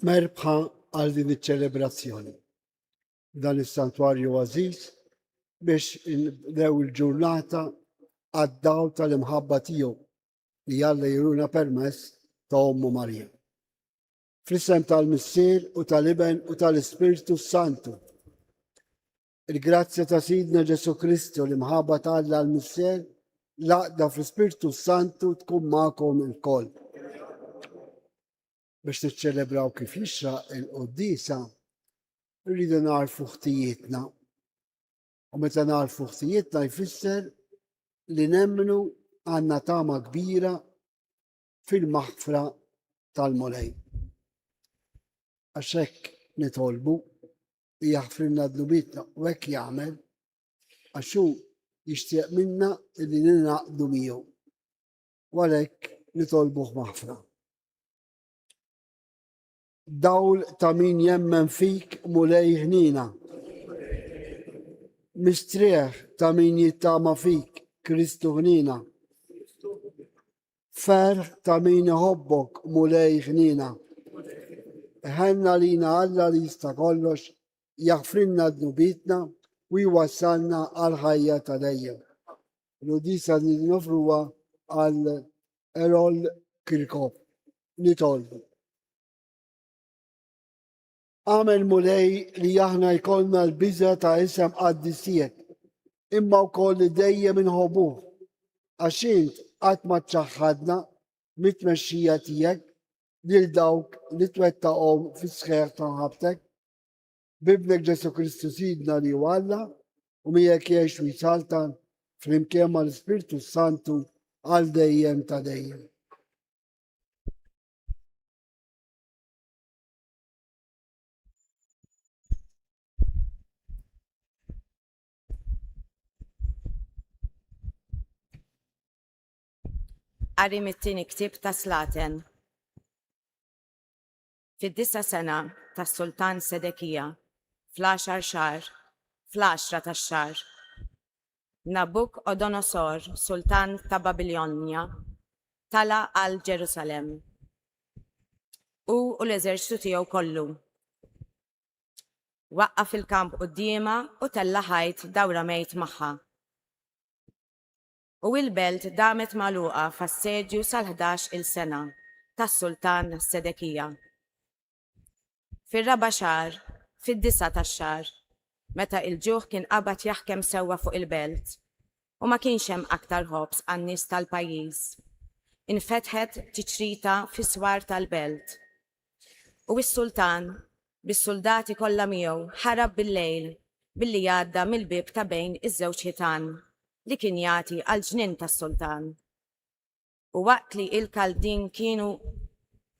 Merbħa għal din iċ-ċelebrazzjoni. Dan is-santwarju għażiż biex dew il-ġurnata għad-dawl tal-imħabba tiegħu li Alla juruna permess ta' Ommu Marija. Fl-isem tal-Missier u tal-Iben u tal-Ispiritu Santu. Il-grazzja ta' Sidna Ġesu Kristu li mħabba ta' Alla l-Missier laqda fl-Ispiritu Santu tkun magħkom il-koll. Biex tiċċelebraw kif jixraq il-qoddisa, rridu narfu ħtijietna. U meta narfu ħtijietna jfisser li nemmnu għandna tama kbira fil-maħfra tal-Mulej. Għax hekk nitolbu li jaħfrilna d-nubitna u hekk jagħmel għax hu jixtieq minna li ninaqdu miegħu. U għalhekk nitolbuh maħfra. Dawl ta' min jemmen fik Mulej ħnina. Mistrieħ ta' min jittama fik Kristu ħnina. Ferħ ta' min iħobbok Mulej ħnina. Ħenna lina Alla li jista' kollox jaħfrilna d-nubitna u jwassalna għal ħajja ta' dejjem. L-udisa li nofruha għal Erol Kirkop. Nitolbu. Għamel Mulej li aħna jkollna l-biża ta' isem qaddisijiet, imma wkoll li dejjem inħobbuh, għax int qatt ma tċaħħadna mit-tmexxija tiegħek lil dawk li twettaqhom fis-sħeħ ta' ħabtek, bibnek Ġesu Kristu Sidna li hu Alla u miegħek jgħix u jsaltan flimkien mal-Ispiritu Santu għal dejjem ta' dejjem. Qari mit-tieni ktieb ta' Slaten. Fid-9 sena tas-Sultan Sedekija, fl-10 xahar, fl-10 tax-xahar, Nabucodonosor, Sultan ta' Babilonja, tala għal Ġerusalem. U l-eżerċitu tiegħu kollu. Waqqaf fil-kamp qudiema u tella ħajt dawra mejt magħha. U l-belt damet magħluqa f'assedju sal-11 sena tas-Sultan Sedekija. Fir-4 xahar, fid-9 tax-xahar, meta il-ġuħ kien qabad jaħkem sewwa fuq il-belt u ma kienx hemm aktar ħobs għan-nies tal-pajjiż, infetħet tiċrita fis-swar tal-belt. U s-Sultan bis-soldati kollha miegħu ħarab bil-lejl billi jgħadda mill-bib ta' bejn iż-żewġ ħitan li kien jagħti għal ġnien tas-Sultan. U waqt li il-Kaldin kienu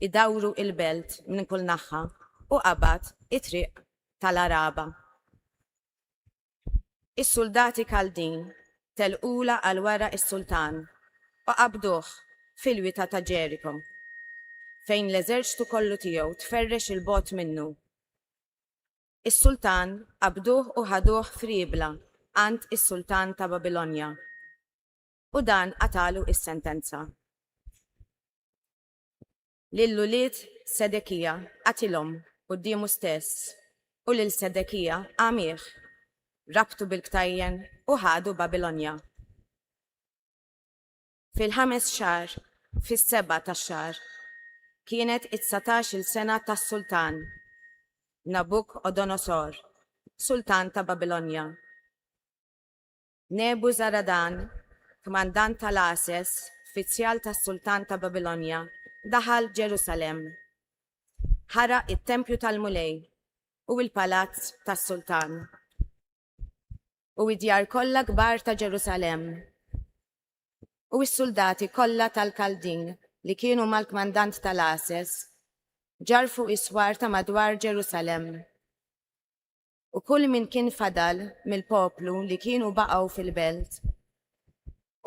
idawru il-belt minn kull naħa u qabad it-triq tal-Araba. Is-soldati Kaldin telqula għal wara is-Sultan u qabduh fil-wita ta' Ġeriko, fejn l-eżerċitu kollu tiegħu tferrex il-bot minnu. Is-Sultan qabduh u ħaduh f'Ribla għand is-Sultan ta' Babilonja. U dan qatalu is-sentenza. Lill-ulied Sedekija qatilhom qudiemu stess u lil Sedekija għamih, rabtu bil-ktajjen u ħadu Babilonja. Fil-5 xahar, fis-7 tax-xahar, kienet it-19 sena tas-Sultan Nabucodonosor, Sultan ta' Babilonja. Nebuzaradan, kmandant tal-Ases, uffiċjal tas-Sultan ta' Babilonja, daħal Ġerusalem. Ħaraq it-Tempju tal-Mulej u l-Palazz tas-Sultan. U id-djar kollha kbar ta' Ġerusalem. U s-soldati kollha tal-Kaldin li kienu mal-kmandant tal-Ases ġarfu iswar ta' madwar Ġerusalem. U kull min kien fadal mill-poplu li kienu baqgħu fil-belt.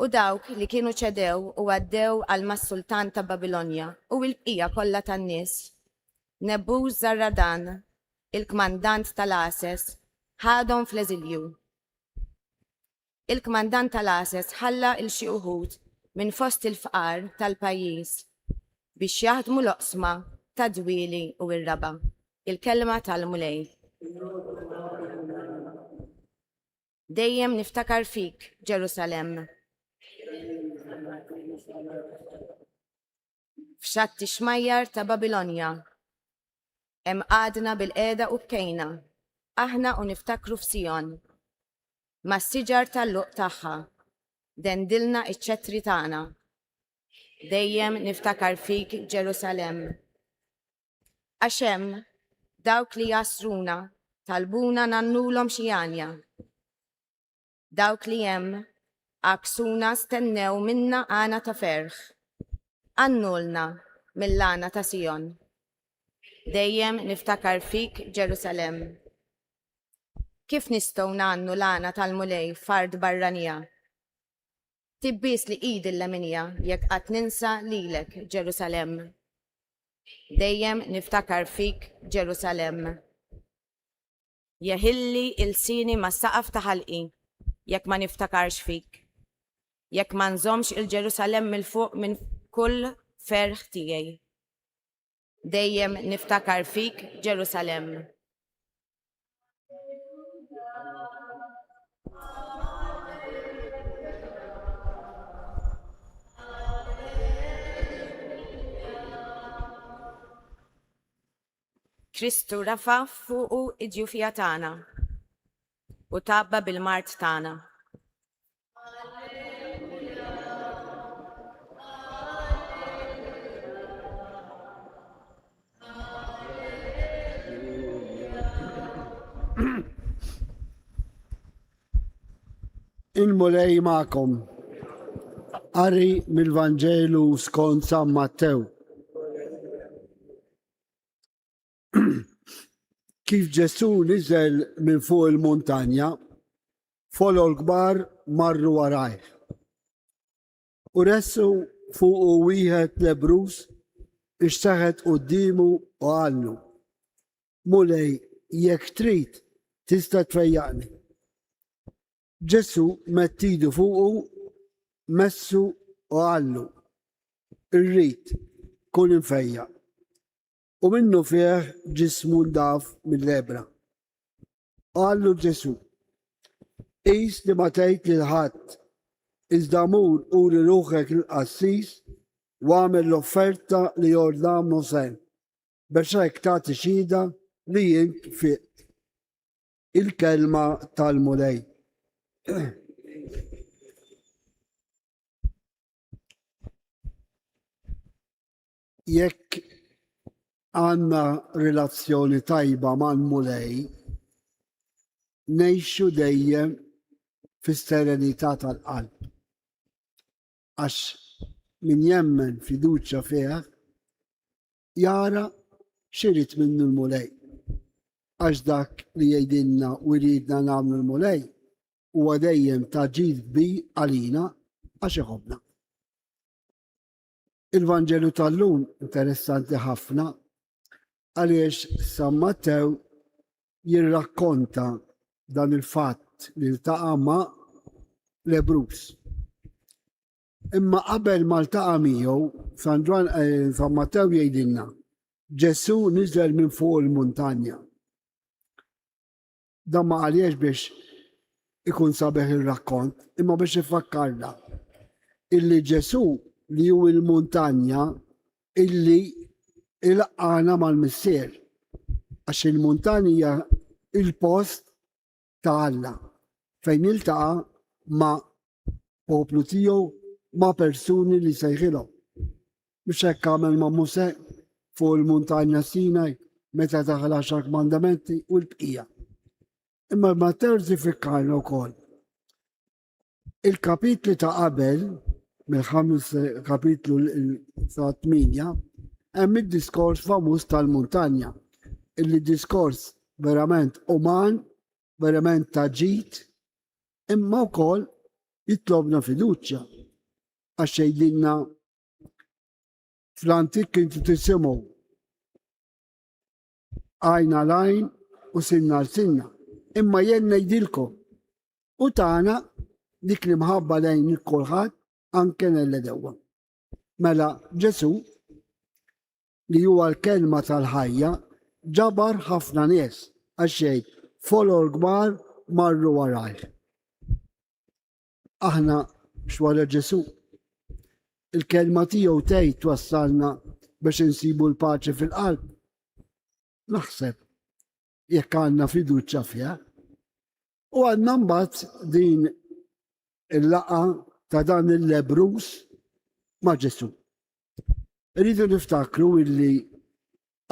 U dawk li kienu ċedew u għaddew għal mas-Sultan ta' Babilonja u l-bqija kollha tan-nies. Nebuzaradan, il-kmandant tal-Ases, ħadhom fl-eżilju. Il-kmandant tal-Ases ħalla il-xi uħud minn fost il-fqar tal-pajjiż biex jaħdmu l-oqsma tadwili u r-raba. Il-kelma tal-mulej. Dejjem niftakar fik, Ġerusalem. F'xatti xmajjar ta' Babilonja. Hemm qadna bil-qiegħda u bkejna. Aħna u niftakru f'Sion. Mas-siġar tal-luq tagħha. Dendilna iċ-ċettri tagħna. Dejjem niftakar fik, Ġerusalem. Għax hemm dawk li jasruna talbuna nannulhom xi għanja. Dawk li hemm aksuna stennew minna għana ta' ferħ. Annulna mill-għana ta' Sion. Dejjem niftakar fik, Ġerusalem. Kif nistgħu nannu l-għana tal-mulej fard barranija? Tibbis li id il-leminija jekk qatt ninsa lilek, Ġerusalem. Dejjem niftakar fik, Ġerusalem. Jeħilli il-sini ma' saqaf ta' ħalqi jekk ma niftakarx fik. Jekk ma nżomx il-Ġerusalem mill-fuq minn kull ferħ tiegħi. Dejjem niftakar fik, Ġerusalem. Kristu rafa fuqu id-ġufija tagħna u tabba bil-mart tagħna. Il-mulej ma'kom. Qari mill-Vanġelu skont San Mattew. Kif Ġesu niżel minn fuq il-muntanja, folo l-kbar marru warajh. U ressu fuq wieħed lebrus ixtaħet quddiemu u għallu: Mulej, jekk trid tista' tfejjaqni. Ġesu mettidu fuqu, messu u għallu: Irrid, kun infejjaq. U minnu fih ġismu ndaf mill-lebra. Għallu Ġesu: Qis li ma tgħid lil ħadd, iżda mur uri ruħek lill-qassis u għamel l-offerta li jordan Mosè biex hekk tagħti xhieda li jint fiqt. Il-kelma tal-mulej. Jekk għandna relazzjoni tajba mal-mulej, ngħixu dejjem fis-serenità tal-qalb. Għax min jemmen fiduċja fih jara x'irid minnu l-mulej. Għax dak li jgħidilna u jridna nagħmlu l-mulej huwa dejjem taġid kbir għalina għax iħobbna. Il-Vanġelu tal-lum interessanti ħafna għaliex San Mattew jirrakkonta dan il-fatt li ltaqa' ma' lebrus. Imma qabel ma ltaqa' miegħu San Mattew jgħidilna Ġesu niżel minn fuq il-muntanja. Dan ma għaliex biex ikun sabeħ ir-rakkont, imma biex ifakkarna illi Ġesu li hu il-muntanja illi il-qana mal-missier, għax il-muntanja il-post ta' Alla fejn iltaqa' ma' poplu tiegħu, ma' persuni li sejħilhom. Biex hekk għamel ma' Musè fuq il-muntanja Sinaj meta daħal 10 mandamenti u l-bqija. Imma Mattew ifakkarna wkoll il-kapitli ta' qabel mill-5 kapitlu sa' 8 hemm id-diskors famuż tal-muntanja, illi diskors verament uman, verament taġid, imma wkoll jitlobna fiduċja għax jgħidilna fl-antik intu tisimgħu għajn għal għajn u sinna għal sinna, imma jien ngħidilkom u tagħna dik li mħabba lejn il-kulħadd anke nelle dewwa. Mela Ġesu li huwa l-kelma tal-ħajja ġabar ħafna nies għaxejn folor kbar marru waraj. Aħna xwara Ġesu. Il-kelma tiegħu tgħid twassalna biex insibu l-paċi fil-qalb. Naħseb jekk għandna fiduċja fiha. U għandna mbagħad din il-laqa ta' dan il-Lebrus ma' Ġesu. Rridu niftakru illi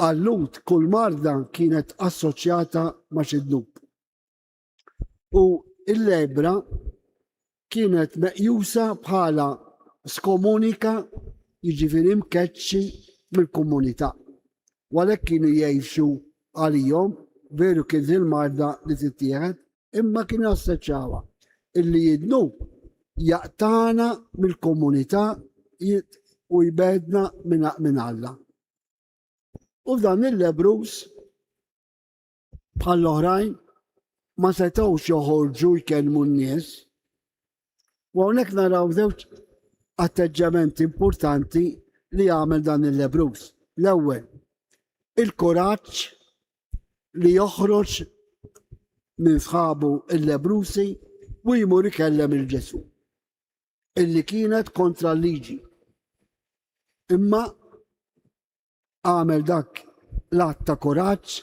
għallut kull marda kienet assoċjata ma' xi dnub. U l-lebra kienet meqjusa bħala skomunika, jiġifieri mkeċċi mill-komunità. Għalhekk kienu jgħixu għalihom veru kien il-marda li tittieħed, imma kienu assoċjawha illi jidnu jaqtana mill-komunità u jbedna minn Alla. U dan il-Lebrus bħall-oħrajn ma setgħux joħorġu jkellmu n-nies. U hawnhekk naraw żewġ atteġġamenti importanti li jagħmel dan il-Lebrus. L-ewwel, il-kuraġġ li joħroġ minn sħabu il-Lebrusi u jmur ikellem il-Ġesu, illi kienet kontra l-liġi. Imma għamel dak l-att ta' kuraġġ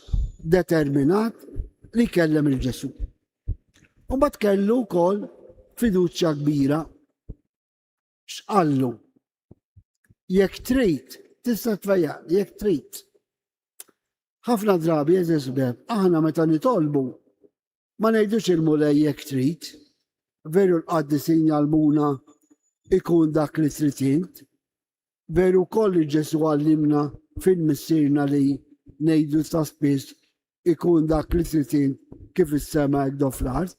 determinat li kellem il-Ġesu. U mbagħad kellu wkoll fiduċja kbira. X'qallu? Jekk trid, tista' tvejja, jekk trid. Ħafna drabi jeżisbeb, aħna meta nitolbu ma ngħidux il-mulej jekk trid, veru l-qaddisin jgħallmuna ikun dak li trid int, veru wkoll li Ġesu għallimna fil-missierna li ngħidu ta' spiss ikun dak li trid int kif is-sema hekk fl-art.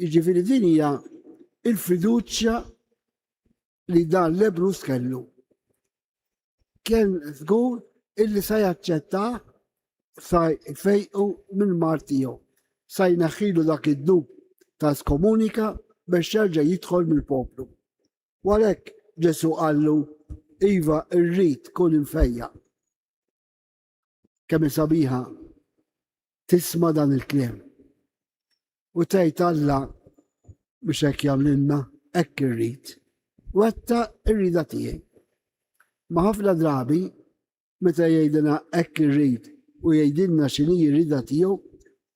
Jiġifieri din hija il-fiduċja li dan Lebrus kellu. Kien żgur illi sa jaċċettah sa jfejqu minn mar tiegħu, sa jneħħilu dak id-dub ta' skomunika biex jerġa' jidħol mill-poplu. U għalhekk Ġesu qallu iva rrid kun infejjaq. Kemm sabiħa tisma' dan il-kliem. U tgħid Alla biex hekk jagħmlilna hekk irrid. Wetta r-rida tiegħi. Ma ħafna drabi meta jgħidilna hekk irrid u jgħidilna x'inhi r-rida tiegħu,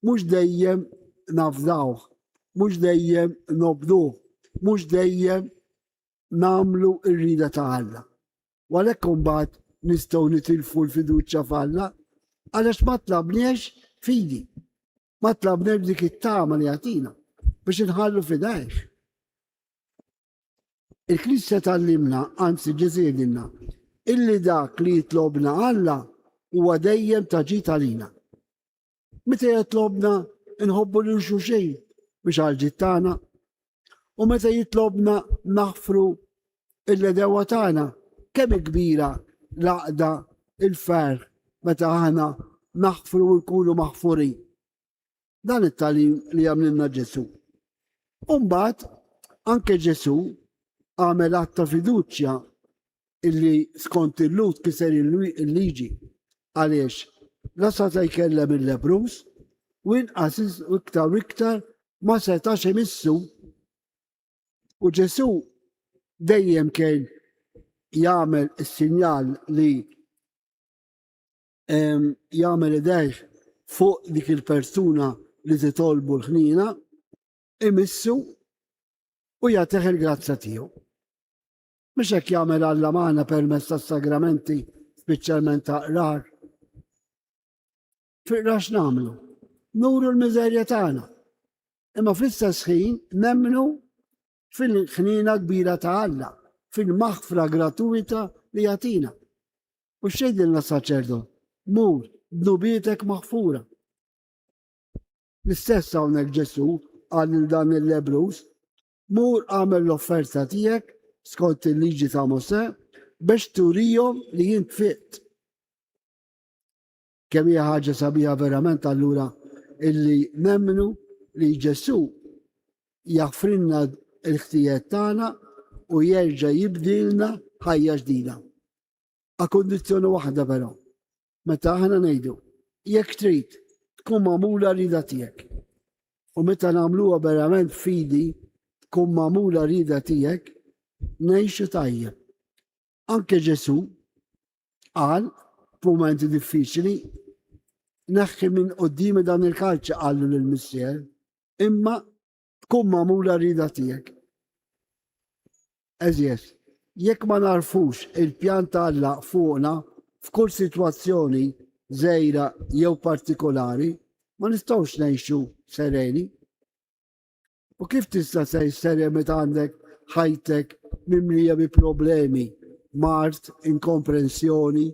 mhux dejjem nafdawh, mhux dejjem nobduh, mhux dejjem nagħmlu r-rida ta' Alla. U għalhekk imbagħad nistgħu nitilfu l-fiduċja f'Alla għalax ma tlabniex fidi, ma tlabniex dik it-tama li jagħtina biex inħallu fidejh. Il-Knisja tallimna, anzi ġiżiedilna, illi dak li jitlobna Alla huwa dejjem taġid għalina. Meta jitlobna inħobbu lil xulxejn biex għal-ġid tagħna, u meta jitlobna naħfru il-ledewa tagħna kemm kbira l-għaqda il-ferħ meta aħna naħfru u nkunu maħfurin. Dan it-talim li għamlilna Ġesu. U mbagħad anke Ġesu għamel att ta' fiduċja illi skont il-lut kiser il-liġi għaliex la seta' jkellem il-Lebrus u inqas iktar u iktar ma setax imissu. U Ġesu dejjem kien jagħmel is-sinjal li jagħmel idejh fuq dik il-persuna li titolbu l-ħnina, imissu u jagħtih il-grazza tiegħu. Mhux hekk jagħmel Alla magħna permezz tas-sagramenti, speċjalment ta' qrar. Fiqra x'nagħmlu? Nuru l-miżerja tagħna. Imma fl-istess ħin nemmnu fil-ħnina kbira ta' Alla, fil-maħfra gratuita li jagħtina. U x'jgħidilna s-saċerdot? Mur, b'nubietek maħfura. L-istess hawnhekk Ġesu qal lil dan il-Lebrus, mur għamel l-offerta tiegħek skont il-liġi ta' Mosè biex turihom li jint fiqt. Kemm hija ħaġa sabiħa verament allura illi nemmnu li Ġesu jaħfrilna l-ħtijiet tagħna u jerġa' jibdilna ħajja ġdida. A kondizzjoni waħda però. Meta aħna ngħidu, jekk trid tkun magħmula rida tiegħek. U meta nagħmluha verament fidi tkun magħmula rida tiegħek, ngħixu tajjeb. Anke Ġesu qal f'mumenti diffiċli neħħi minn quddiem dan il-kalċa qallu lill-missier, imma tkun magħmula rida tiegħek. Eżjed, jekk ma narfux il-pjan ta' Alla fuqna f'kull sitwazzjoni żgħira jew partikolari, ma nistgħux ngħixu sereni. U kif tista' tgħix seren meta għandek ħajtek mimlija bi problemi, mart, inkomprensjoni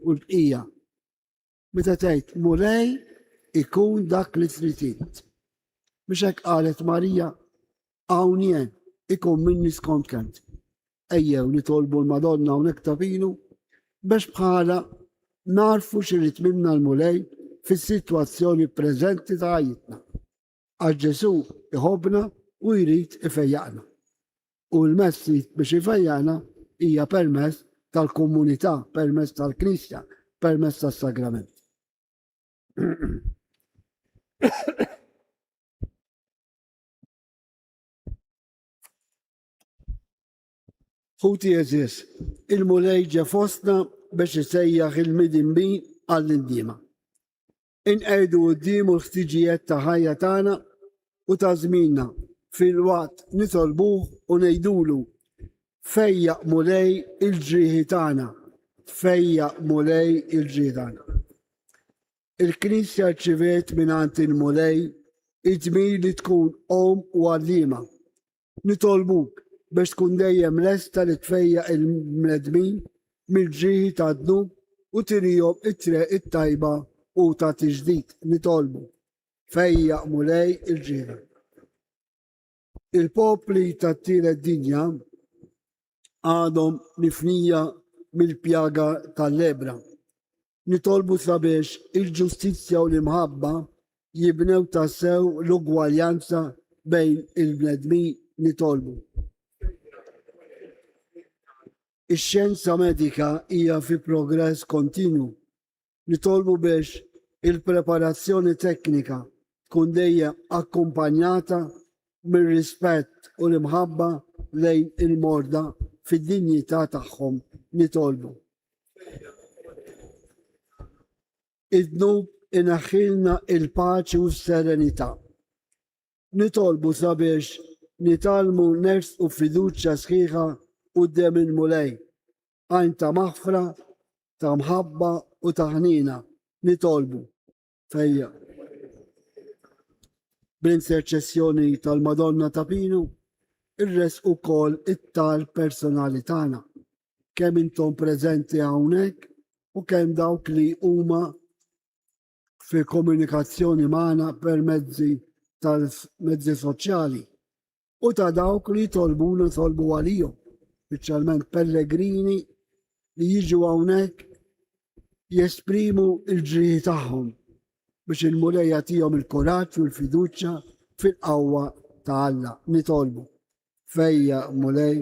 u l-bqija. Meta tgħid mulej ikun dak li trid. Biex hekk qalet Marija, hawn jien ikun minni skont kemm. Ejjew nitolbu l-Madonna hawnhekk tafilu biex bħala narfu x'irid minna l-mulej fis-sitwazzjoni preżenti ta' ħajjitna. Għax Ġesu iħobbna u jrid ifejjaqna. U l-mezz biex ifejjaqna hija permezz tal-komunità, permezz tal-Knisja, permezz tas-sagrament. Ħuti eżis, il-mulej ġa fostna biex isejjaħ il-midinbi għall-indiema. Inqegħdu qudiemu l-ħtiġijiet ta' ħajja tagħna u ta' żmienna fil-waqt nitolbuh u ngħidulu fejjaq mulej il-ġrieħi tagħna, fejjaq mulej il-ġrieħi tagħna. Il-Knisja rċiviet mingħand il-mulej id-dmir li tkun om u għalliema. Nitolbuk biex tkun dejjem lesta li tfejjaq il-mnedmin mill-ġrieħi tad-dnub u tirihom it-triq it-tajba u ta' tiġdid nitolbu fejjaq mulej il-ġrieħi. Il-popli tat-tielet dinja għadhom mifnija mill-pjaga tal-lebra. Nitolbu sabiex il-ġustizzja u l-imħabba jibnew tassew l-ugwaljanza bejn il-bnedmin nitolbu. Ix-xjenza medika hija fi progress kontinu. Nitolbu biex il-preparazzjoni teknika tkun dejjem akkumpanjata mir-rispett u l-imħabba lejn il-morda fid-dinjità tagħhom nitolbu. Id-dnub inaħħilna il-paċi u s-serenità. Nitolbu sabiex nitalmu nersqu fiduċja sħiħa quddiem il-mulej, għajn ta' maħfra, ta' mħabba u ta' ħnina nitolbu fejja. Bl-interċessjoni tal-Madonna ta' Pinu, irres ukoll it-tal personali tagħna, kemm intom preżenti hawnhekk u kemm dawk li huma fi komunikazzjoni magħna permezzi tal-mezzi soċjali u ta' dawk li jitolbuna tolbu għalihom, speċjalment pellegrini li jiġu hawnhekk jesprimu l-ġrieħi tagħhom biex il-mulej jagħtihom il-kuraġġ u l-fiduċja fil-qawwa ta' Alla nitolbu. Fejja mulej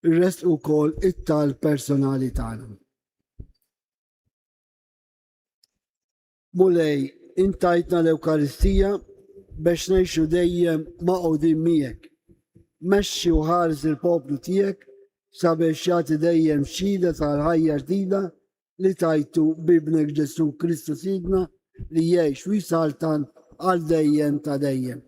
ir-rest ukoll it-tal personali tagħna. Mulej, intajtna l-Ewkaristija biex ngħixu dejjem maqgħudin miegħek. Mexxi u ħares il-poplu tiegħek sabiex jagħti dejjem xhieda tal-ħajja ġdida li tajtu bibnek Ġesu Kristu Sidna li jgħix u jisaltan għal dejjem ta' dejjem.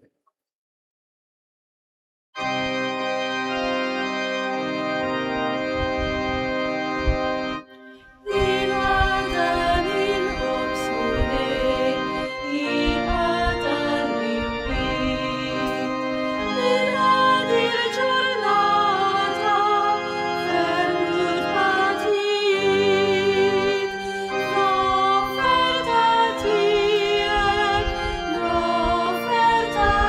Offerta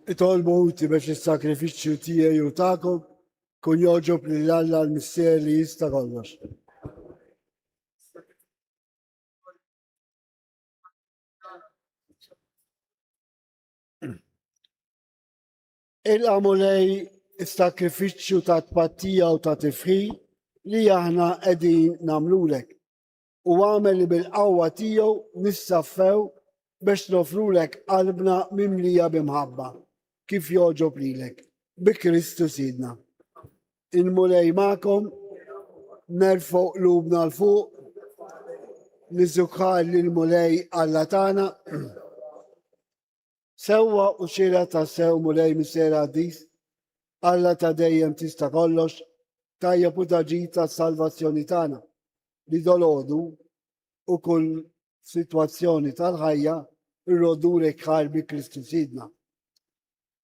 Itolbu uti biex il-sakrifiċċju tiegħi u tagħkom kun joġob lil Alla l-missier li jista' kollox. Il-qamu lej is-sakrifiċċju ta' tpattija u ta' tifħil li aħna qegħdin nagħmlulek u għamel li bil-qawwa tiegħu nissaffew biex nofrulek qalbna mimlija bimħabba kif joġob lilek bi Kristu Sidna. Inmulej magħkom, nerfgħu qlubna l fuq, niżukħar lil mulej Alla tagħna. Sewwa u xira ta' sew mulej missier Addis, Alla ta' dejjem tista' kollox, tajjeb u taġid tas-salvazzjoni tagħna li dolodu u kull sitwazzjoni tal-ħajja irrodulek ħar bi Kristu Sidna.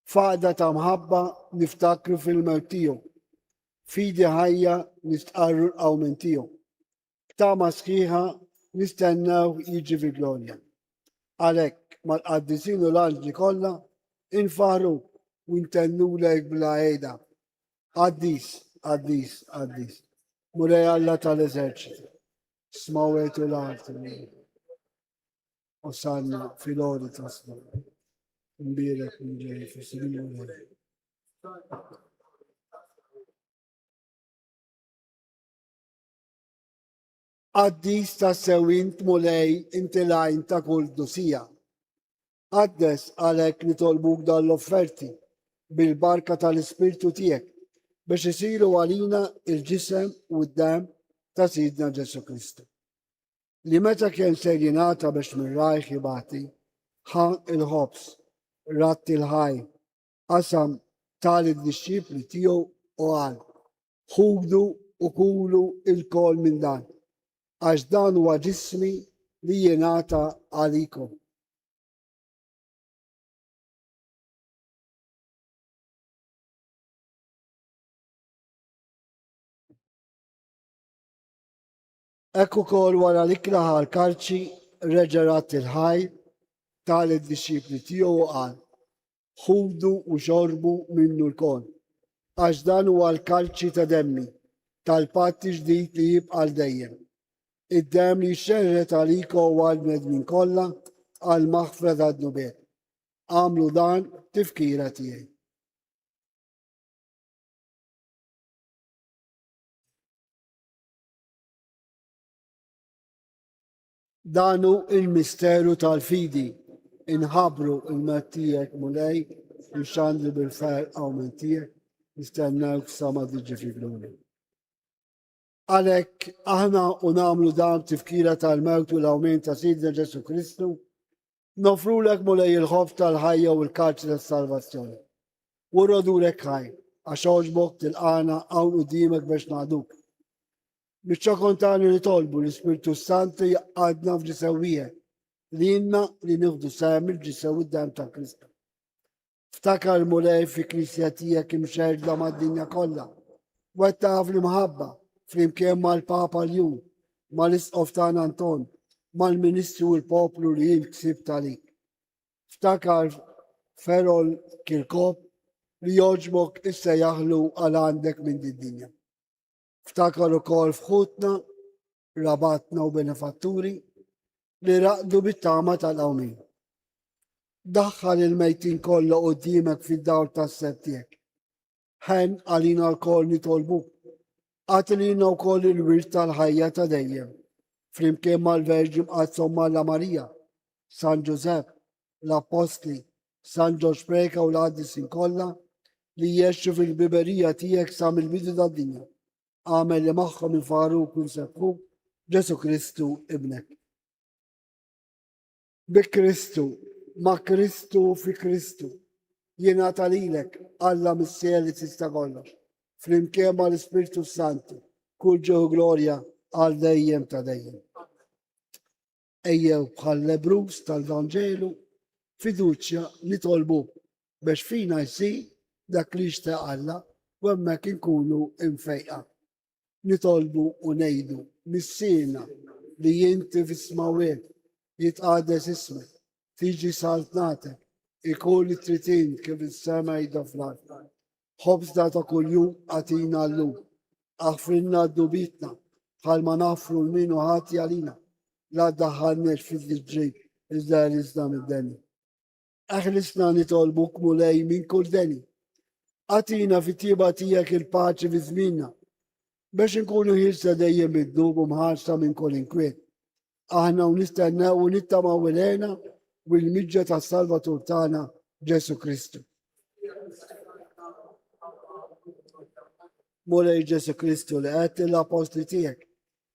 Faqda ta' mħabba niftakru fil-mewt tiegħu, fidi ħajja nistqarru l-qawmen tiegħu. B'tama sħiħa nistennew jiġi fi glorja. Għalhekk mal-qaddisin u l-anġli kollha infaħru u ntennulek bla għejda. Qaddis, qaddis, qaddis. Mulej Alla tal-eżerċiti. Smawet u l-arti. Osanna fil-ori tasma. Imbirek mġej fis-sinjur. Qaddis ta' sewint mulej inti lajn ta' kull dusija. Qaddes għalhekk nitolbuk dan l-offerti bil-barka tal-Ispirtu tiegħek biex isiru għalina il-ġisem u d-dem ta' Sidna Ġesu Kristu. Li meta kien ser jingħata biex mir-rajħ jibgħati, ħan il-ħobs, ratti l-ħaj, qasam tal-disċipli tiegħu u qal, ħudu u kulu il-kol minn dan, għax dan huwa ġismi li jingħata għalikom. Ekku kol wara li klaħa l-karċi reġerat il-ħaj tal-disċipli tiegħu u qal, ħudu u xorbu minnu l-kol, għax dan huwa l-kalċi ta' demmi tal-patti ġdid li jibqa' dejjem. Id-dem li xerret għalikom u għal-medmin kollha għal-maħfra tad-nubiet. Għamlu dan tifkira tiegħi. Danu il-misteru tal-fidi, inħabru il-mattijek mulej, il-xandri bil-fer għaw mentijek, nistennawk sama diġi fi gluri. Għalek, aħna unamlu dan tifkira tal-mewt u l-awment ta' Sidna Ġesu Kristu, nofrulek mulej il-ħof tal-ħajja u l-karċi tal-salvazzjoni. U rodulek ħaj, għax oġbok til-qana għawn u dimek biex naħduk. Bieċa kontani li tolbu l-Ispirtu Santi għadna f'ġisewija li jinna li nifdu sem il-ġisew id-dem ta' Kristu. Ftakar mulej fi Knisja tiegħek imxerda mad-dinja kollha. Wettaf li mħabba flimkien mal-Papa Ljum, mal-Isqof Tan Anton, mal-Ministru u l-Poplu li jien ksib talik. Ftakar Ferol Kirkop li joġbok issa jaħlu għal għandek minn din-dinja. Ftakar ukoll f'ħutna, rabatna u benefatturi li raqdu bit-tama tal-qawmin. Daħħal il-mejtin kollha qudiemek fid-dawl tas-seb tiegħek. Ħen għalina l-koll nitolbuk. Għatilina wkoll il-wirt tal-ħajja ta' dejjem. Flimkien mal-Verġi mqazzom Malla Marija, San Ġusepp, l-Apostli, San Ġorġ Preka u l-qaddisin kollha li jgħixu fil-biberija tiegħek sa mill-bidu tad-dinja. Għamel li magħhom infaruk u nsebbħuk Ġesu Kristu ibnek. Bi Kristu, ma' Kristu fi Kristu, jingħata lilek Alla missier li tista' kollox. Flimkien mal-Ispirtu Santi, kull ġew glorja għal dejjem ta' dejjem. Ejjew bħal Lebrus tal-Vanġelu fiduċja nitolbu biex fina jsir dak li jixtieq Alla u hemmhekk inkunu imfejqa. Nitolbu u ngħidu missiena li inti fis-smawiet jitqades ismek, tiġi saltnatek, يكون التريتين كيف السما يدفلان خبزنا تا كل يوم أتينا اللوم اغفر لنا ذنوبنا قال ما نغفر منه هاتي علينا لا تدخلناش في الجيب إذا رزقنا من الدنيا أخلصنا نطلبك مولاي من كل دني أعطينا في طيباتيك الباce في زميننا باش نكونوا هيرسا دايما بتدوب ومهارسة من كل انكوين احنا ونستنى ونتما ولينا والمجة الصلبة تاعنا جيسو كريستو مولاي جيسو كريستو لقيت الأبوستل تيك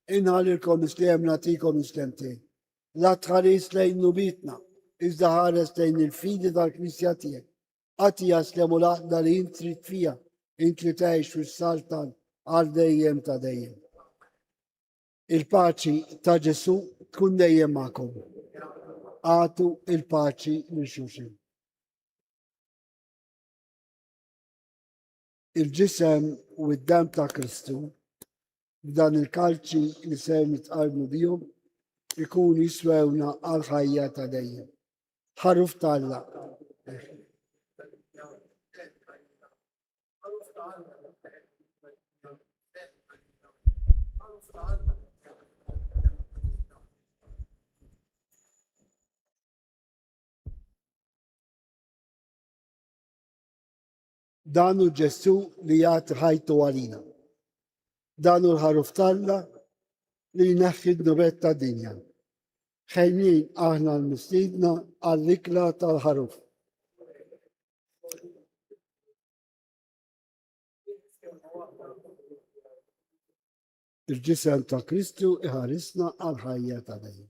إنها لكم مسلم نعطيكم مسلمتين لا تخريس لين نبيتنا إذا هارس لين الفيد ذا الكنيسياتيك أتي أسلم لا دارين تريد فيها إنت تعيش في السلطان عالديم تديم il pace ta Gesù tkun dejjem magħkom. Għatu il-paċi lil xulxin. Il-ġisem u d-dam ta' Kristu f'dan il-kalċi li se nitqarbu bihom ikun jiswewna għal ħajja ta' dejjem. Ħaruf talla. Danu Ġesu li jagħti ħajtu għalina. Danu l-ħaruf talla li jneħħi d-nubet ta' dinja. Ħejjin aħna l-mistidna għall-ikla tal-ħaruf. Il-ġisem ta' Kristu iħarisna għal-ħajja ta' dejjem.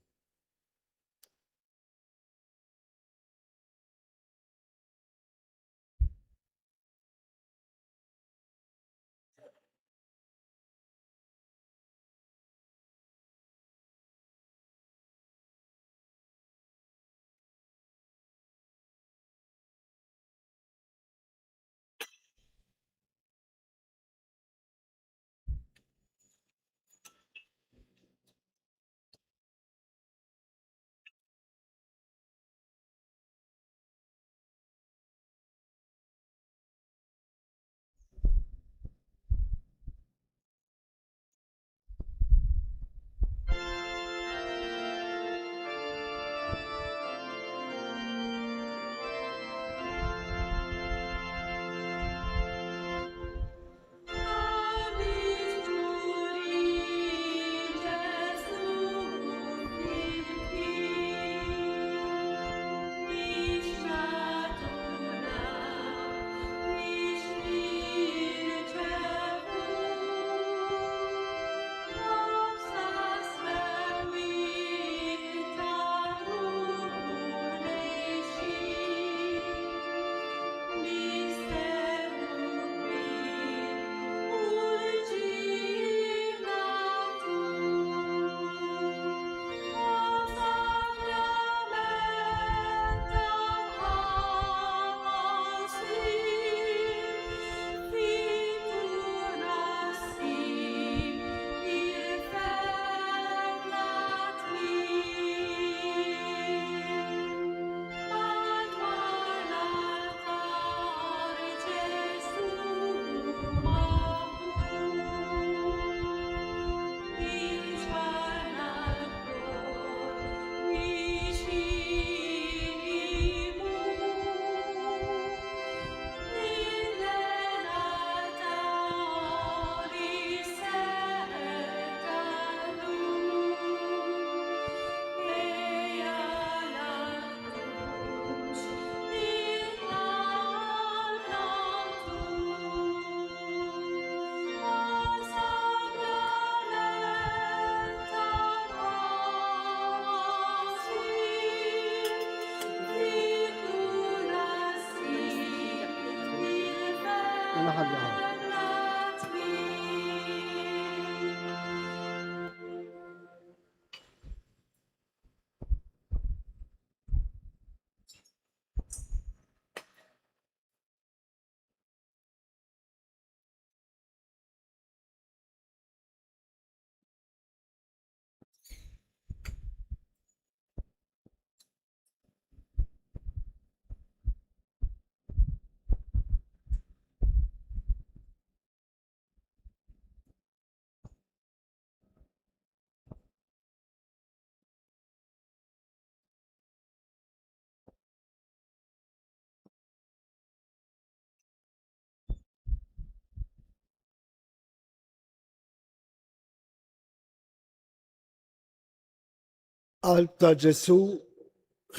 Qalb ta' Ġesu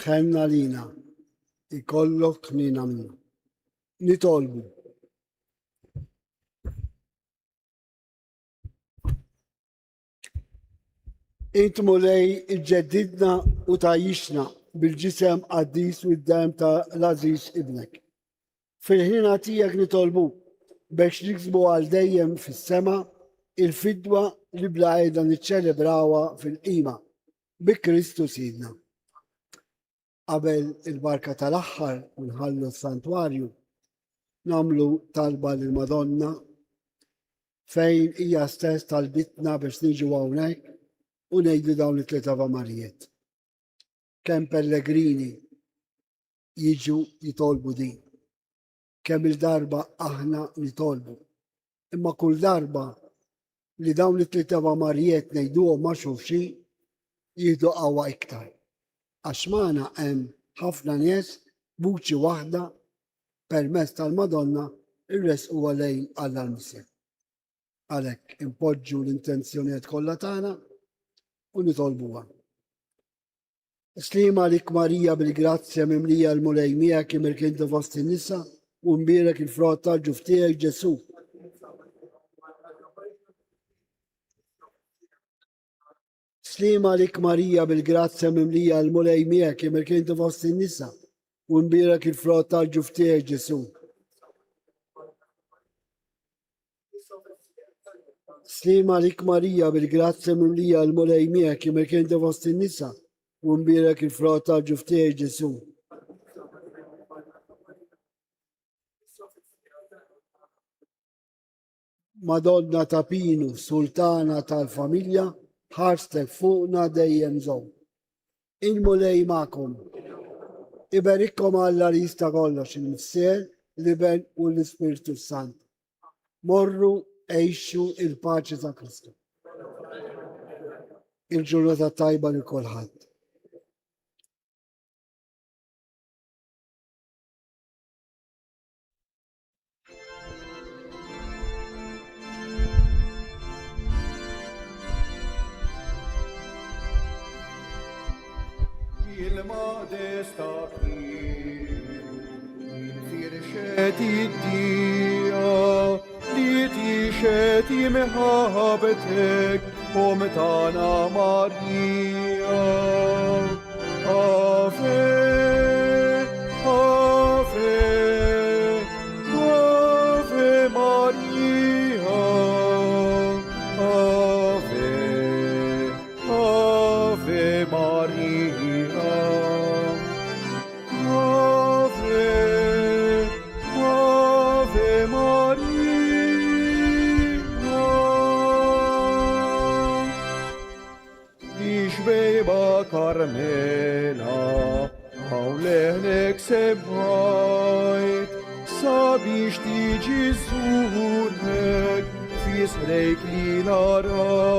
ħenna lina, ikollok nina minna. Nitolbu. Int mulej iġġedidna u tajixna bil-ġisem qaddis u d-dem ta' l-Aziz ibnek. Fil-ħina tijak nitolbu biex niksbu għal dejjem fis-sema il-fidwa li bla għajda niċċelebrawa fil-qima bi Kristu sidna. Qabel il-barka tal-aħħar nħallu s-santwarju namlu talba lil-Madonna fejn hija stess talbitna biex niġu hawnhekk u ngħidu dawn it-tliet Avamarijiet. Kemm pellegrini jiġu jitolbu din. Kemm il-darba aħna nitolbu. Imma kull darba li dawn it-tliet Avamarijiet ngħiduhom ma' xulxin jieħdu qawwa iktar. Għax magħna hemm ħafna nies vuċi waħda permezz tal-Madonna irresqu lejn Alla l-Misja. Għalhekk impoġġu l-intenzjonijiet kollha tagħna u nitolbuha. Slima lik Marija bil-grazzja mimlija l-mulej miegħek imir kien fost in-nisa u mbierek il-frott tal-ġuf tiegħek Ġesu. Slima lik Marija bil-grazzja mimlija l-mulej miegħek imir kien fost in-nisa u mbierek il-frott tal-ġuf tiegħek Ġesu. Slima lik Marija bil-grazzja mimlija l-mulej miegħek imir kien fost in-nisa u mbierek il-frott tal-ġuf tiegħek Ġesu. Madonna ta' Pinu, Sultana tal-familja, ħarstek fuqna dejjem żomm. Il-mulej magħkom. Iberikkom Alla li jista' kollox il-Missier, l-Iben u l-Ispirtu Sant. Morru għejxu il-paċi ta' Kristu. Il-ġurnata tajba li kulħadd. Il-modesta firxet id-dija li tixet imħabetek u metana Marija. Ave, Ave, Ave Maria. Ave, Ave Maria. Ave, Ave Maria. Ixbejba Karmela, għawleħnek sebbajt, sabiex tiġi zuħurnek, fisrejk li narajt.